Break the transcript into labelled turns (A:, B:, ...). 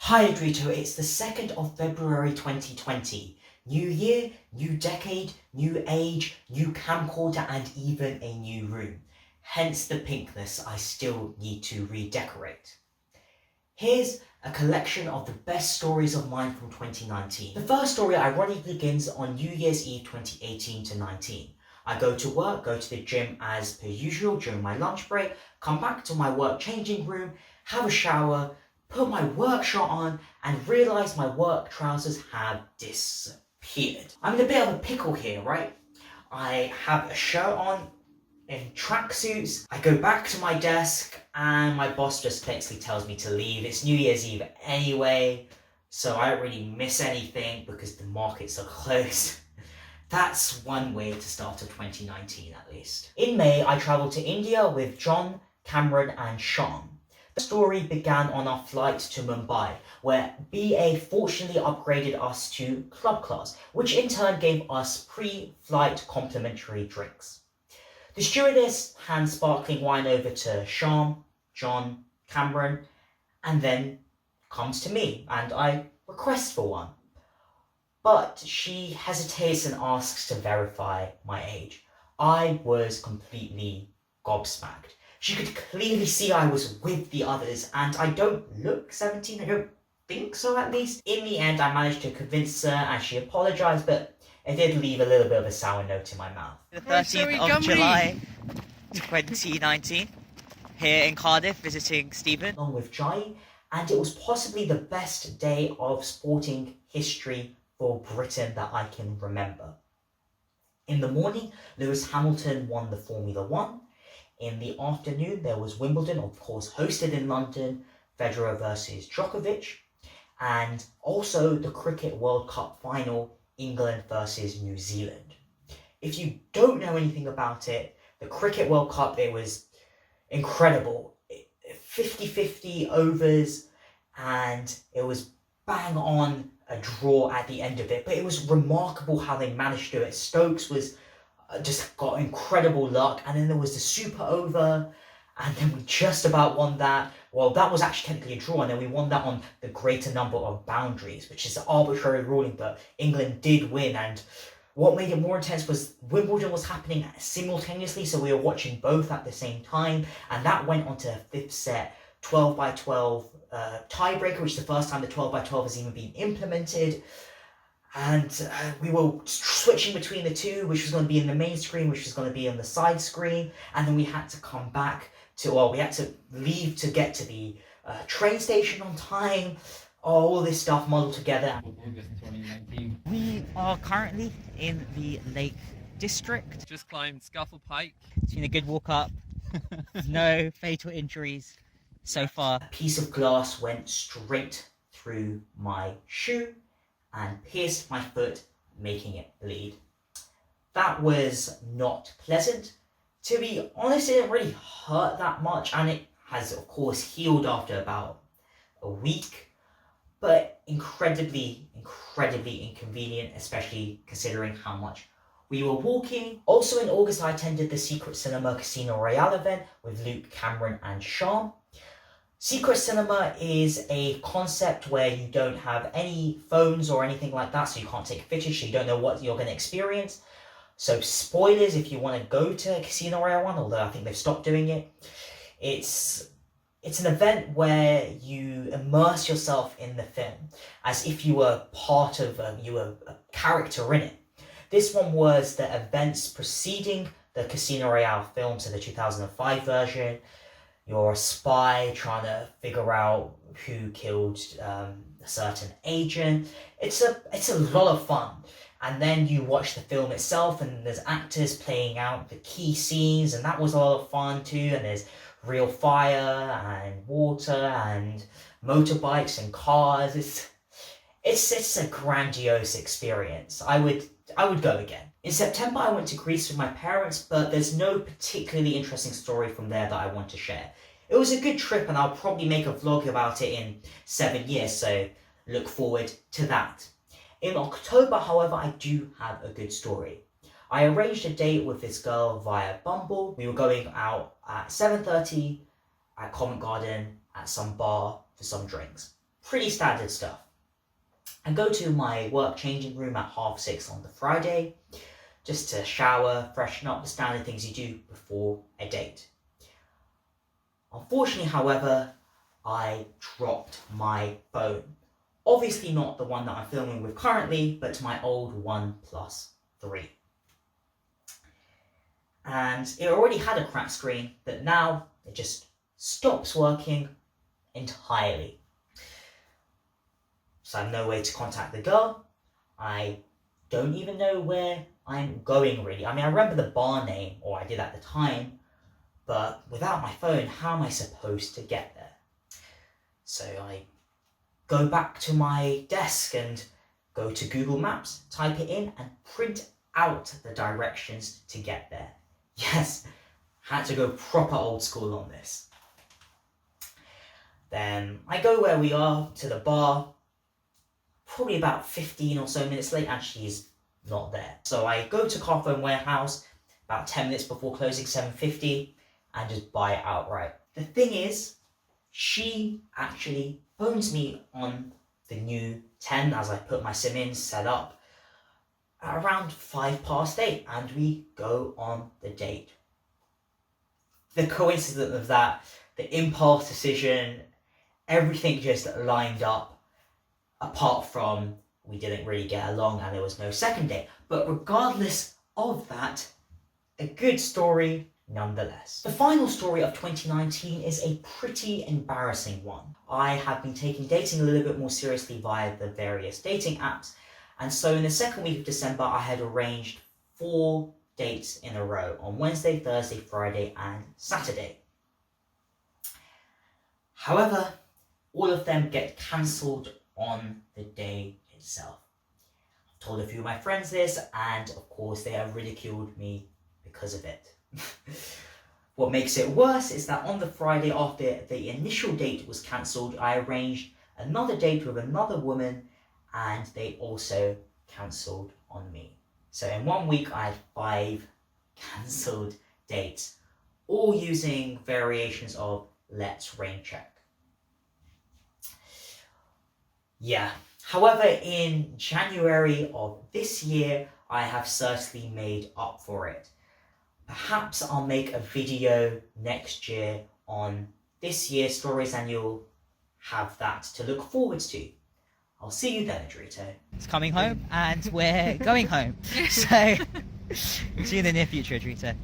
A: Hi Adrito, it's the 2nd of February 2020. New year, new decade, new age, new camcorder and even a new room. Hence the pinkness I still need to redecorate. Here's a collection of the best stories of mine from 2019. The first story ironically begins on New Year's Eve 2018 to 19. I go to work, go to the gym as per usual during my lunch break, come back to my work changing room, have a shower, put my work shirt on and realise my work trousers have disappeared. I'm in a bit of a pickle here, right? I have a shirt on in tracksuits. I go back to my desk and my boss just basically tells me to leave. It's New Year's Eve anyway, so I don't really miss anything because the markets are closed. That's one way to start a 2019 at least. In May, I travelled to India with John, Cameron and Sean. The story began on our flight to Mumbai, where BA fortunately upgraded us to club class, which in turn gave us pre-flight complimentary drinks. The stewardess hands sparkling wine over to Sean, John, Cameron, and then comes to me, and I request for one. But she hesitates and asks to verify my age. I was completely gobsmacked. She could clearly see I was with the others, and I don't look 17, I don't think so at least. In the end, I managed to convince her and she apologised, but it did leave a little bit of a sour note in my mouth.
B: The 13th of July 2019, here in Cardiff, visiting Stephen.
A: Along with Jai, and it was possibly the best day of sporting history for Britain that I can remember. In the morning, Lewis Hamilton won the Formula 1. In the afternoon, there was Wimbledon, of course, hosted in London, Federer versus Djokovic, and also the Cricket World Cup final, England versus New Zealand. If you don't know anything about it, the Cricket World Cup, it was incredible. 50-50 overs, and it was bang on a draw at the end of it, but it was remarkable how they managed to do it. Stokes was just got incredible luck, and then there was the super over, and then we just about won that. Well, that was actually technically a draw, and then we won that on the greater number of boundaries, which is an arbitrary ruling, but England did win. And what made it more intense was Wimbledon was happening simultaneously, so we were watching both at the same time, and that went on to a fifth set, 12-by-12 tiebreaker, which is the first time the 12-by-12 has even been implemented. And we were switching between the two, which was going to be in the main screen, which was going to be on the side screen. And then we had to come back to, well, we had to leave to get to the train station on time. All this stuff muddled together.
C: August 2019.
B: We are currently in the Lake District.
C: Just climbed Scuffle Pike.
B: It's been a good walk up. No fatal injuries so far.
A: A piece of glass went straight through my shoe and pierced my foot, making it bleed. That was not pleasant. To be honest, it didn't really hurt that much, and it has of course healed after about a week, but incredibly inconvenient, especially considering how much we were walking. Also in August, I attended the Secret Cinema Casino Royale event with Luke, Cameron and Sean. Secret Cinema is a concept where you don't have any phones or anything like that, so you can't take footage, so you don't know what you're going to experience. So spoilers if you want to go to Casino Royale 1, although I think they've stopped doing it. It's an event where you immerse yourself in the film as if you were part of, you were a character in it. This one was the events preceding the Casino Royale film, so the 2005 version. You're a spy trying to figure out who killed a certain agent. It's a lot of fun. And then you watch the film itself, and there's actors playing out the key scenes, and that was a lot of fun too. And there's real fire and water and motorbikes and cars. It's a grandiose experience. I would go again. In September, I went to Greece with my parents, but there's no particularly interesting story from there that I want to share. It was a good trip, and I'll probably make a vlog about it in 7 years, so look forward to that. In October, however, I do have a good story. I arranged a date with this girl via Bumble. We were going out at 7:30 at Covent Garden at some bar for some drinks. pretty standard stuff. I go to my work changing room at 6:30 on the Friday, just to shower, freshen up, the standard things you do before a date. Unfortunately, however, I dropped my phone. Obviously not the one that I'm filming with currently, but my old OnePlus 3. And it already had a cracked screen, but now it just stops working entirely. So I have no way to contact the girl. I don't even know where I'm going really. I mean, I remember the bar name, or I did at the time, but without my phone, how am I supposed to get there? So I go back to my desk and go to Google Maps, type it in, and print out the directions to get there. Yes, had to go proper old school on this. Then I go where we are, to the bar, probably about 15 or so minutes late, and she's not there. So I go to Car Phone Warehouse about 10 minutes before closing, 7:50, and just buy it outright. The thing is, she actually phones me on the new 10 as I put my SIM in, set up, at around 8:05, and we go on the date. The coincidence of that, the impulse decision, everything just lined up, apart from we didn't really get along and there was no second date. But regardless of that, a good story nonetheless. The final story of 2019 is a pretty embarrassing one. I have been taking dating a little bit more seriously via the various dating apps, and so in the second week of December I had arranged 4 dates in a row on Wednesday, Thursday, Friday and Saturday. However, all of them get cancelled on the day itself. I've told a few of my friends this, and of course they have ridiculed me because of it. What makes it worse is that on the Friday after the initial date was cancelled, I arranged another date with another woman, and they also cancelled on me. So in 1 week I had 5 cancelled dates, all using variations of let's rain check. Yeah, however, in January of this year, I have certainly made up for it. Perhaps I'll make a video next year on this year's stories, and you'll have that to look forward to. I'll see you then, Adrito.
B: It's coming home, and we're going home. So, see you in the near future, Adrito.